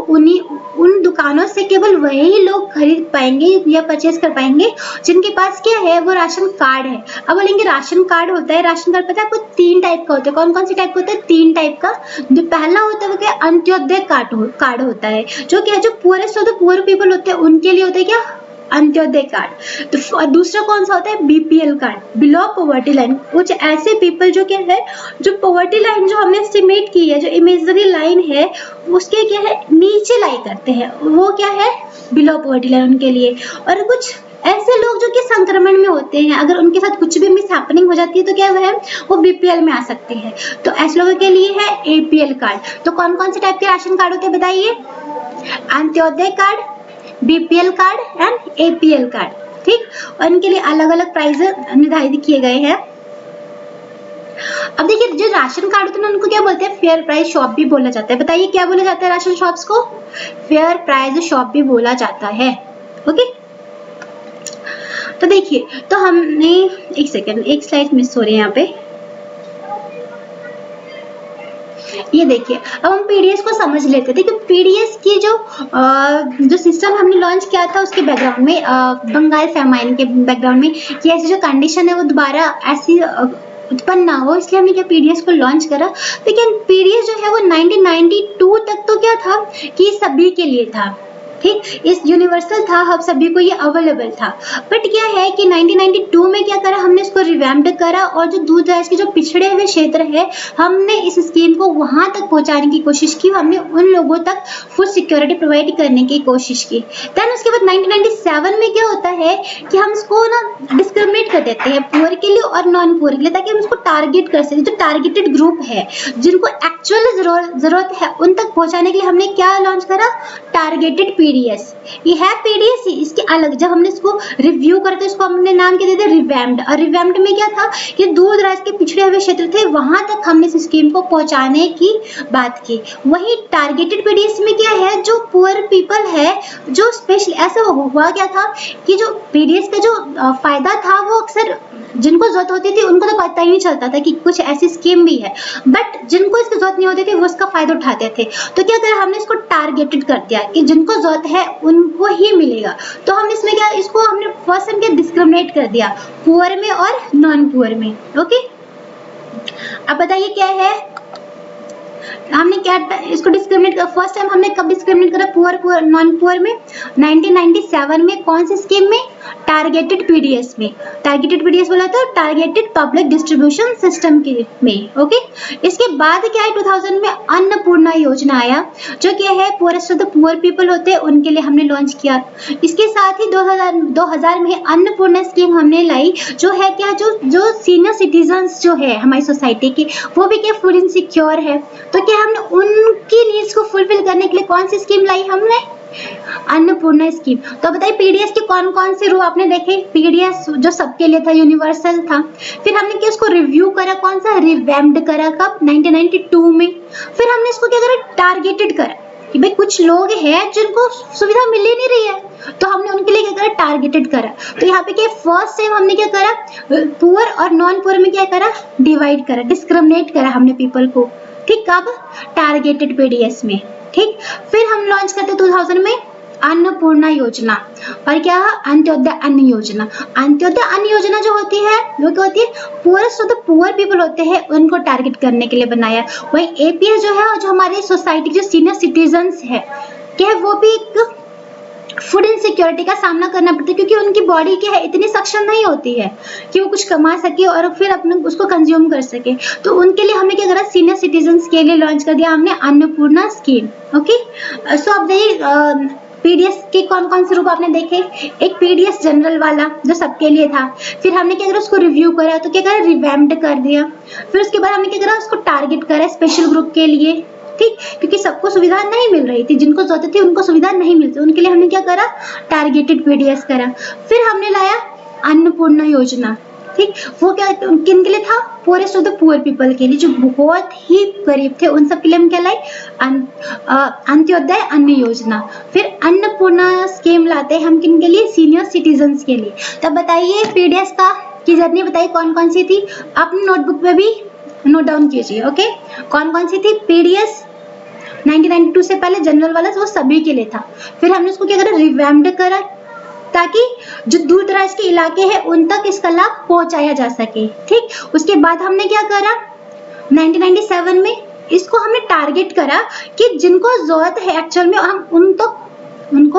उन दुकानों से केवल वही लोग खरीद पाएंगे या परचेज कर पाएंगे जिनके पास क्या है वो राशन कार्ड है। अब बोलेंगे राशन कार्ड होता है, राशन कार्ड पता है आपको 3 टाइप का होता है। कौन कौन सी टाइप का होता है? 3 टाइप का। जो पहला होता है वो क्या अंत्योदय कार्ड होता है, जो क्या है जो पुअर पीपल होते हैं उनके लिए होता है क्या अंत्योदय कार्ड। तो दूसरा कौन सा होता है? BPL card, below poverty line. कुछ ऐसे पीपल जो क्या है जो पॉवर्टी लाइन जो हमने एस्टिमेट की है, जो इमेजिनरी लाइन है उसके क्या है नीचे लाई करते हैं, वो क्या है बिलो पॉवर्टी लाइन उनके लिए। और कुछ ऐसे लोग जो कि संक्रमण में होते हैं, अगर उनके साथ कुछ भी मिस हैपनिंग हो जाती है तो क्या वो बीपीएल में आ सकते हैं। तो ऐसे लोगों के लिए है एपीएल कार्ड। तो कौन कौन से टाइप के राशन कार्ड होते हैं बताइए? Antyodaya card, BPL card and APL card. ठीक, और इनके लिए अलग अलग प्राइस निर्धारित किए गए हैं। अब देखिए जो राशन कार्ड होते हैं उनको क्या बोलते हैं? फेयर प्राइस शॉप भी बोला जाता है। बताइए क्या बोला जाता है राशन शॉप्स को? फेयर प्राइस शॉप भी बोला जाता है। ओके, तो देखिए तो हमने एक सेकंड, एक स्लाइड मिस हो रही है यहाँ पे। ये देखिए अब हम पीडीएस को समझ लेते थे कि पीडीएस की जो सिस्टम हमने लॉन्च किया था उसके बैकग्राउंड में बंगाल फेमाइन के बैकग्राउंड में कि ऐसी जो कंडीशन है वो दोबारा ऐसी उत्पन्न ना हो, इसलिए हमने क्या पीडीएस को लॉन्च करा। लेकिन पीडीएस जो है वो 1992 तक तो क्या था कि सभी के लिए था। ठीक, इस यूनिवर्सल था, हम सभी को ये अवेलेबल था। बट क्या है कि 1992 में क्या करा हमने इसको रिवैम्प्ड करा और जो दूर दराज के जो पिछड़े हुए क्षेत्र है हमने इस स्कीम को वहां तक पहुंचाने की कोशिश की, हमने उन लोगों तक फूड सिक्योरिटी प्रोवाइड करने की कोशिश की। देन उसके बाद 1997 में क्या होता है कि हम इसको ना डिस्क्रिमिनेट कर देते हैं पुअर के लिए और नॉन पुअर के लिए, ताकि हम इसको टारगेट कर सकें। जो टारगेटेड ग्रुप है जिनको एक्चुअल जरूरत है उन तक पहुंचाने के लिए हमने क्या लॉन्च करा? Targeted PDS. ये है पीडीएस, इसके अलग जब हमने इसको रिव्यू करते इसको हमने नाम क्या देते? रिवैम्प्ड। और रिवैम्प्ड में क्या था कि दूर दराज के पिछड़े हुए क्षेत्र थे वहां तक हमने इस स्कीम को पहुंचाने की बात की। वही टारगेटेड पीडीएस में क्या है जो पुअर पीपल है, जो स्पेशल ऐसा हुआ क्या था कि जो पीडीएस का जो फायदा था वो अक्सर जिनको जरूरत होती थी उनको तो पता ही नहीं चलता था कि कुछ ऐसी स्कीम भी है, बट जिनको इसकी जरूरत नहीं होती थी वो इसका फायदा उठाते थे। तो क्या करा हमने इसको टारगेटेड कर दिया कि जिनको जरूरत है उनको ही मिलेगा। तो हमने इसमें क्या इसको हमने फर्स्ट टाइम क्या डिस्क्रिमिनेट कर दिया पुअर में और नॉन पुअर में। ओके, अब बताइए क्या है हमने क्या इसको डिस्क्रिमिनेट फर्स्ट टाइम हमने कब डिस्क्रिमिनेट करा पुअर नॉन पुअर में? 1997 में। कौन से स्कीम में? टारगेटेड पीडीएस में। टारगेटेड पीडीएस बोला तो टारगेटेड पब्लिक डिस्ट्रीब्यूशन सिस्टम के में। ओके, इसके बाद क्या है 2000 में अन्नपूर्णा योजना आया, जो क्या है पुअर पीपल होते हैं उनके लिए हमने लॉन्च किया। इसके साथ ही 2000 में अन्नपूर्णा स्कीम हमने लाई, जो है क्या जो सीनियर सिटीजन्स जो है हमारी सोसाइटी के वो भी क्या फूड इनसिक्योर है, तो क्या हमने उनकी नीड्स को फुलफिल करने के लिए कौन सी स्कीम लाई? हमने अन्नपूर्णा स्कीम। तो बताइए पीडीएस के कौन कौन से रो आपने देखे? पीडीएस जो सबके लिए था, यूनिवर्सल था। फिर हमने क्या उसको रिव्यू करा, कौन सा? रिवैम्प्ड करा कब? 1992 में। फिर हमने इसको क्या करा? टारगेटेड करा कि भाई कुछ लोग हैं जिनको सुविधा मिल ही नहीं रही है, तो हमने उनके लिए क्या करा? टारगेटेड करा। तो यहाँ पे क्या फर्स्ट टाइम हमने क्या करा? पुअर और नॉन पुअर में क्या करा? डिवाइड करा, डिस्क्रिमिनेट करा हमने पीपल को। ठीक, कब? टारगेटेड पीडीएस में। ठीक, फिर हम लॉन्च करते 2000 में अन्नपूर्णा योजना और क्या है? अंत्योदय अन्न योजना। अंत्योदय अन्न योजना जो होती है वो क्या होती है? पुअर पीपल होते हैं उनको टारगेट करने के लिए बनाया। वही एपीएस जो है जो हमारे सोसाइटी जो सीनियर सिटीजन्स है क्या है वो भी एक फूड इनसिक्योरिटी का सामना करना पड़ता है, क्योंकि उनकी बॉडी क्या है इतनी सक्षम नहीं होती है कि वो कुछ कमा सके और फिर अपने उसको कंज्यूम कर सके। तो उनके लिए हमने क्या करा? सीनियर सिटीजन्स के लिए लॉन्च कर दिया हमने अन्नपूर्णा स्कीम। ओके, सो अब देखिए पीडीएस के कौन कौन से रूप आपने देखे, एक पीडीएस जनरल वाला जो सबके लिए था, फिर हमने क्या करा उसको रिव्यू करा, तो क्या करा रिवैम्प्ड कर दिया, फिर उसके बाद हमने क्या करा उसको टारगेट करा स्पेशल ग्रुप के लिए, ठीक, क्योंकि सबको सुविधा नहीं मिल रही थी, जिनको जरूरत थी उनको सुविधा नहीं मिलती, उनके लिए हमने क्या करा टारगेटेड पीडीएस करा। फिर हमने लाया अन्नपूर्णा योजना, ठीक, वो क्या किन के लिए था, forest of the poor people के लिए, जो बहुत ही गरीब थे उन सब के लिए हम क्या लाए अंत्योदय अन्न योजना। फिर अन्नपूर्णा स्कीम लाते हैं हम किन के लिए, सीनियर सिटीजन्स के लिए। तब बताइए पीडीएस का की जर्नी बताइए कौन कौन सी थी, अपनी नोटबुक में भी नोट डाउन कीजिए। ओके, कौन कौन सी थी, पीडीएस 1992 से पहले जनरल वाला वो सभी के लिए था, फिर हमने उसको क्या करा रिवैम्प्ड करा ताकि जो दूर दराज के इलाके हैं उन तक इसका लाभ पहुंचाया जा सके, ठीक। उसके बाद हमने क्या करा 1997 में इसको हमने टारगेट करा कि जिनको जरूरत है एक्चुअल में हम उनको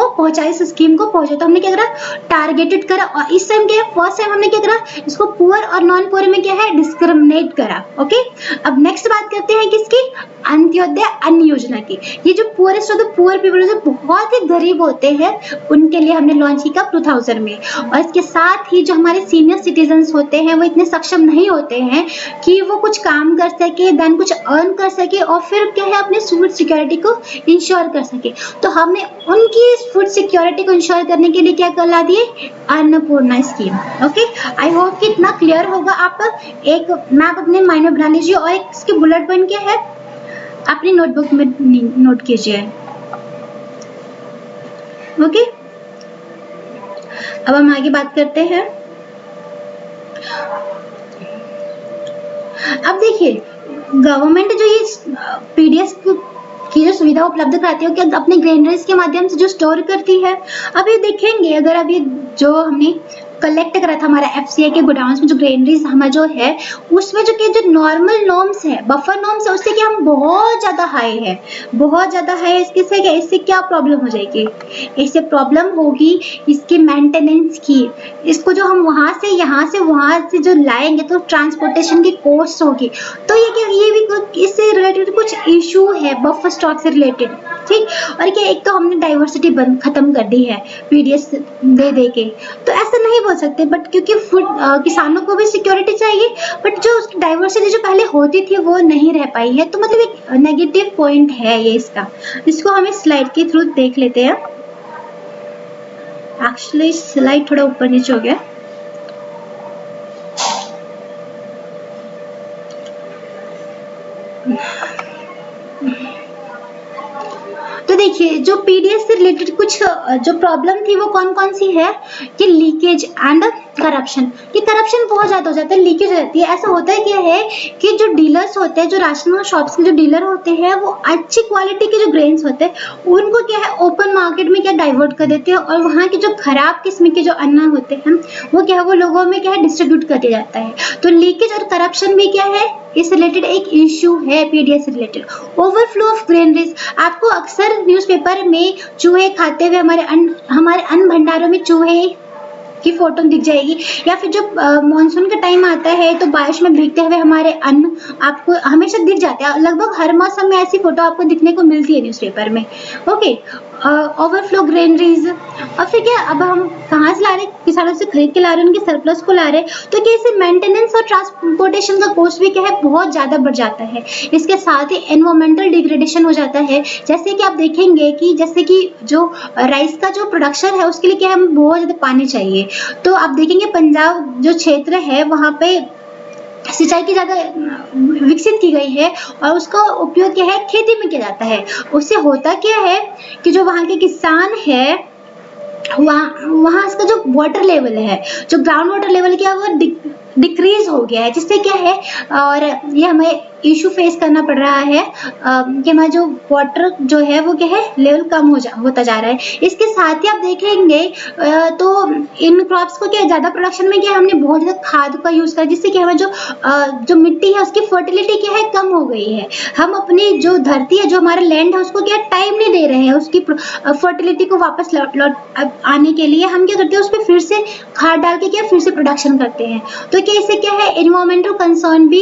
पहुंचाए, इस स्कीम को पहुंचे, तो हमने क्या करा टारगेटेड करा। और इस टाइम क्या है, फर्स्ट टाइम हमने क्या करा इसको पुअर और नॉन पुअर में क्या है डिस्क्रिमिनेट करा। ओके, अब नेक्स्ट बात करते हैं किसकी, अंत्योदय अन्न योजना की। ये जो poorest of the poor people जो बहुत ही गरीब होते हैं उनके लिए हमने लॉन्च किया 2000 में। और इसके साथ ही जो हमारे सीनियर सिटीजन्स होते हैं वो इतने सक्षम नहीं होते हैं कि वो कुछ काम कर सके, देन कुछ अर्न कर सके और फिर क्या है अपने फूड सिक्योरिटी को इंश्योर कर सके, तो हमने उनकी फूड सिक्योरिटी को इंश्योर करने के लिए क्या करला दिए, Annapurna scheme. Okay, I hope कि इतना क्लियर होगा। आप एक मैप अपने माइंड में बना लीजिए और एक इसके बुलेट पॉइंट क्या है अपनी नोटबुक में नोट कीजिए। ओके, अब हम आगे बात करते हैं। अब देखिए गवर्नमेंट जो ये पीडीएस की जो सुविधा उपलब्ध कराती है कि अपने ग्रेनरीज के माध्यम से जो स्टोर करती है। अब ये देखेंगे अगर अभी जो हमने कलेक्ट करा था हमारा एफसीआई के गोडाउन्स में जो ग्रेनरीज हमारा जो है उसमें जो नॉर्मल नॉर्म्स है, बफर नॉर्म्स है, उससे क्या हम बहुत ज्यादा हाई है, बहुत ज्यादा हाई है। इससे क्या प्रॉब्लम हो जाएगी, इससे प्रॉब्लम होगी इसके मेंटेनेंस की। इसको जो हम वहां से वहां से जो लाएंगे तो ट्रांसपोर्टेशन की कॉस्ट होगी, तो ये भी इससे रिलेटेड कुछ इशू है बफर स्टॉक से रिलेटेड, ठीक। और क्या एक तो हमने डाइवर्सिटी खत्म कर दी है पीडीएस दे के, तो ऐसा नहीं बोल सकते, बट क्योंकि फूड किसानों को भी सिक्योरिटी चाहिए, बट जो उसकी डाइवर्सिटी जो पहले होती थी वो नहीं रह पाई है, तो मतलब एक नेगेटिव पॉइंट है ये इसका। इसको हम इस स्लाइड के थ्रू देख लेते हैं। एक्चुअली स्लाइड थोड़ा ऊपर नीचे हो गया। तो देखिए जो पीडीएस से रिलेटेड कुछ जो प्रॉब्लम थी वो कौन कौन सी है, कि लीकेज एंड करप्शन। ये करप्शन बहुत ज्यादा हो जाता है, लीकेज हो जाती है। ऐसा होता है क्या है कि जो डीलर्स होते हैं, जो राशन शॉप्स के जो डीलर होते हैं, वो अच्छी क्वालिटी के जो ग्रेन्स होते हैं उनको क्या है ओपन मार्केट में क्या डाइवर्ट कर देते हैं, और वहाँ के जो खराब किस्म के जो अन्न होते हैं वो क्या है वो लोगों में क्या है डिस्ट्रीब्यूट कर दिया जाता है। तो लीकेज और करप्शन भी क्या है इस रिलेटेड एक इश्यू है पीडीएस से रिलेटेड। ओवरफ्लो ऑफ ग्रेनरीज, आपको अक्सर न्यूज़पेपर में चूहे खाते हुए हमारे अन्न भंडारों में चूहे की फोटो दिख जाएगी, या फिर जब मॉनसून का टाइम आता है तो बारिश में भीगते हुए हमारे अन्न आपको हमेशा दिख जाते हैं। लगभग हर मौसम में ऐसी फोटो आपको दिखने को मिलती है न्यूज़पेपर में। Okay, overflow granaries. और फिर क्या अब हम कहाँ से ला रहे, किसानों से खरीद के ला रहे हैं, उनके सरप्लस को ला रहे हैं, तो क्या इससे मेंटेनेंस और ट्रांसपोर्टेशन का कॉस्ट भी क्या है बहुत ज्यादा बढ़ जाता है। इसके साथ ही एनवायरमेंटल डिग्रेडेशन हो जाता है। जैसे कि आप देखेंगे कि जैसे कि जो राइस का जो प्रोडक्शन है उसके लिए क्या हमें बहुत ज्यादा पानी चाहिए, तो आप देखेंगे पंजाब जो क्षेत्र है वहाँ पे सिंचाई की ज्यादा विकसित की गई है और उसका उपयोग क्या है खेती में किया जाता है। उससे होता क्या है कि जो वहाँ के किसान है वहाँ इसका जो वाटर लेवल है, जो ग्राउंड वाटर लेवल क्या वो डिक्रीज हो गया है, जिससे क्या है और ये हमें इशू फेस करना पड़ रहा है कि हमारा जो वाटर जो है वो क्या है लेवल कम होता जा रहा है। इसके साथ ही आप देखेंगे तो इन क्रॉप्स को क्या ज़्यादा प्रोडक्शन में क्या हमने बहुत ज़्यादा खाद का यूज़ करा, जिससे क्या हमारा जो मिट्टी है उसकी फर्टिलिटी क्या है कम हो गई है। हम अपनी जो धरती है जो हमारा लैंड है उसको क्या टाइम नहीं दे रहे हैं उसकी फर्टिलिटी को वापस लौट आने के लिए। हम क्या करते हैं उस पर फिर से खाद डाल के क्या फिर से प्रोडक्शन करते हैं। तो क्या इससे क्या है एनवायरमेंटल कंसर्न भी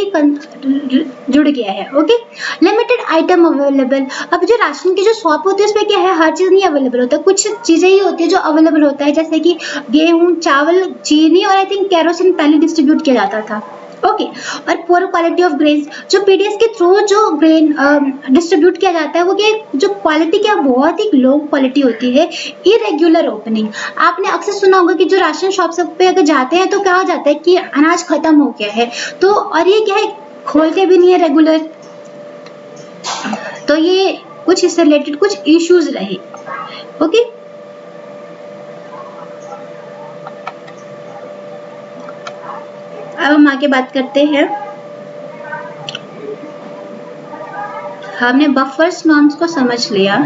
जुड़ गया है। Okay, limited item available. अब जो राशन की जो शॉप होती है उसमें क्या है, हर चीज नहीं अवेलेबल होता, कुछ चीजें ही होती है जो अवेलेबल होता है, जैसे कि गेहूं, चावल, चीनी और आई थिंक केरोसिन पहले डिस्ट्रीब्यूट किया जाता था। ओके, और पुअर क्वालिटी ऑफ ग्रेन्स, जो पीडीएस के थ्रू जो ग्रेन डिस्ट्रीब्यूट किया जाता है वो क्या, जो क्वालिटी क्या बहुत ही लो क्वालिटी होती है, इरेग्युलर ओपनिंग। आपने अक्सर सुना होगा कि जो राशन शॉप सब पे अगर जाते हैं तो कहा जाता है कि अनाज खत्म हो गया है, तो और ये क्या है, खोलते भी नहीं है रेगुलर। तो ये कुछ इससे रिलेटेड कुछ इश्यूज रहे। ओके, अब हम आगे बात करते हैं। हमने बफर्स नॉर्म्स को समझ लिया।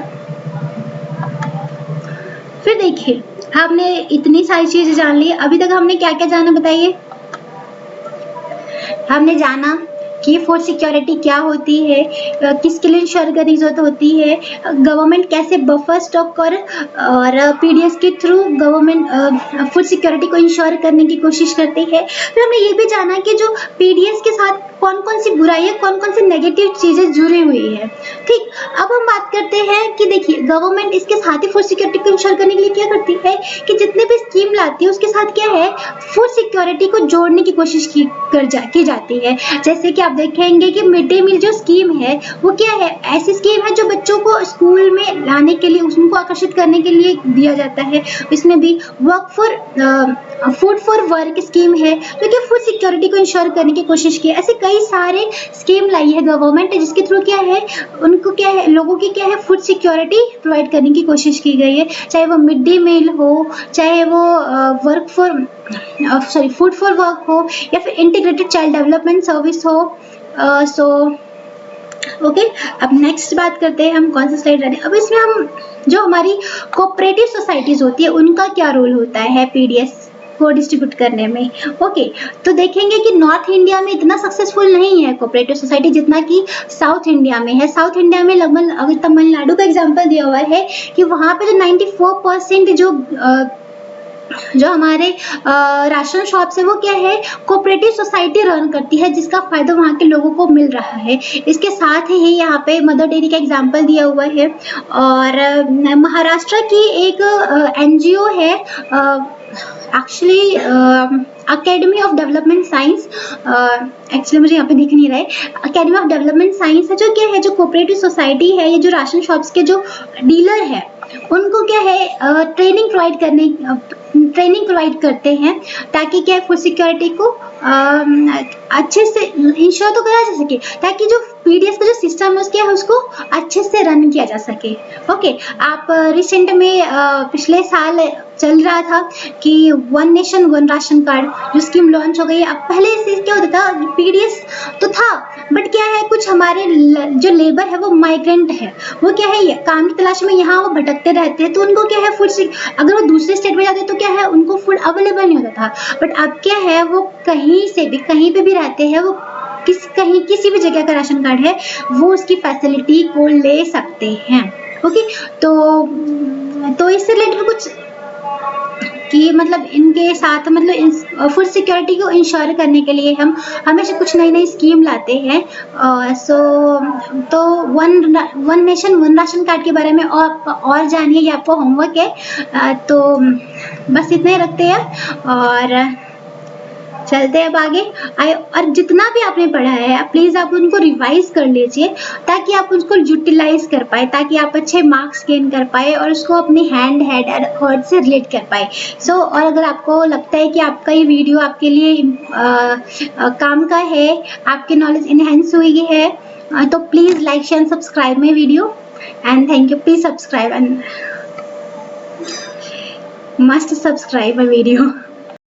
फिर देखिए, आपने इतनी सारी चीजें जान ली, अभी तक हमने क्या क्या जाना बताइए। हमने जाना कि फूड सिक्योरिटी क्या होती है, किसके लिए इंश्योर करने की जरूरत होती है, गवर्नमेंट कैसे बफर स्टॉक और पीडीएस के थ्रू गवर्नमेंट फूड सिक्योरिटी को इंश्योर करने की कोशिश करती है। फिर हमने ये भी जाना कि जो पीडीएस के साथ कौन कौन सी बुराइयां, कौन कौन सी नेगेटिव चीजें जुड़ी हुई है। ठीक, अब हम बात करते हैं कि देखिए गवर्नमेंट इसके साथ ही फूड सिक्योरिटी को इंश्योर करने के लिए क्या करती है कि जितने भी स्कीम लाती है उसके साथ क्या है, फूड सिक्योरिटी को जोड़ने की कोशिश की जाती है। जैसे कि आप देखेंगे कि मिड डे मील जो स्कीम है वो क्या है, ऐसी स्कीम है जो बच्चों को स्कूल में लाने के लिए, उनको आकर्षित करने के लिए दिया जाता है। इसमें भी work for food for work scheme है जो कि फूड सिक्योरिटी को इंश्योर करने की कोशिश की है। ऐसे कई सारे स्कीम लाई है गवर्नमेंट जिसके थ्रू क्या है, उनको क्या है, लोगों की क्या है, फूड सिक्योरिटी प्रोवाइड करने की कोशिश की गई है। चाहे वो मिड डे मील हो, चाहे वो work for food for work हो, या फिर इंटीग्रेटेड चाइल्ड डेवलपमेंट सर्विस हो। ओके, अब नेक्स्ट बात करते हैं हम, कौन सा स्लाइड रहे। अब इसमें हम जो हमारी कोऑपरेटिव सोसाइटीज होती है उनका क्या रोल होता है पीडीएस को डिस्ट्रीब्यूट करने में। ओके, तो देखेंगे कि नॉर्थ इंडिया में इतना सक्सेसफुल नहीं है कोऑपरेटिव सोसाइटी जितना कि साउथ इंडिया में है। साउथ इंडिया में लगभग, अगर तमिलनाडु का एग्जांपल दिया हुआ है कि वहाँ पे जो 94% जो हमारे राशन शॉप्स है वो क्या है, कोऑपरेटिव सोसाइटी रन करती है, जिसका फायदा वहाँ के लोगों को मिल रहा है। इसके साथ ही यहाँ पे मदर डेयरी का एग्जांपल दिया हुआ है। और महाराष्ट्र की एक एनजीओ है, actually academy of development science, actually मुझे यहाँ पे दिख नहीं रहा है, अकेडमी ऑफ डेवलपमेंट साइंस है, जो क्या है, जो कोऑपरेटिव सोसाइटी है, ये जो राशन शॉप्स के जो डीलर है उनको क्या है, ट्रेनिंग प्रोवाइड करते हैं, ताकि क्या फूड सिक्योरिटी को अच्छे से इंश्योर तो करा जा सके, ताकि जो पीडीएस का जो सिस्टम है उसके उसको अच्छे से रन किया जा सके। ओके, आप रिसेंट में पिछले साल चल रहा था कि one nation one ration card जो स्कीम लॉन्च हो गई है। अब पहले से क्या होता था, पीडीएस तो था, बट क्या है, कुछ हमारे जो लेबर है वो माइग्रेंट है, वो क्या है, काम की तलाश में यहाँ वो भटकते रहते हैं, तो उनको क्या है, फूड, अगर वो दूसरे स्टेट में जाते तो क्या है, उनको फूड अवेलेबल नहीं होता था। बट अब क्या है, वो कहीं से भी, कहीं पे भी रहते हैं, वो कहीं किसी भी जगह का राशन कार्ड है, वो उसकी फैसिलिटी को ले सकते हैं। ओके, तो इससे रिलेटेड कुछ कि मतलब इनके साथ, मतलब फूड सिक्योरिटी को इंश्योर करने के लिए हम हमेशा कुछ नई नई स्कीम लाते हैं। तो one nation one ration card के बारे में और जानिए, ये आपको होमवर्क है। तो बस इतना ही रखते हैं और चलते हैं अब आगे। और जितना भी आपने पढ़ा है प्लीज़ आप उनको रिवाइज कर लीजिए, ताकि आप उसको यूटिलाइज कर पाए, ताकि आप अच्छे मार्क्स गेन कर पाए और उसको अपने हैंड हेड और हर्ट से रिलेट कर पाए। और अगर आपको लगता है कि आपका ये वीडियो आपके लिए काम का है, आपकी नॉलेज इनहेंस हुई है, तो please like share and subscribe my video and thank you. Please subscribe and must subscribe my video.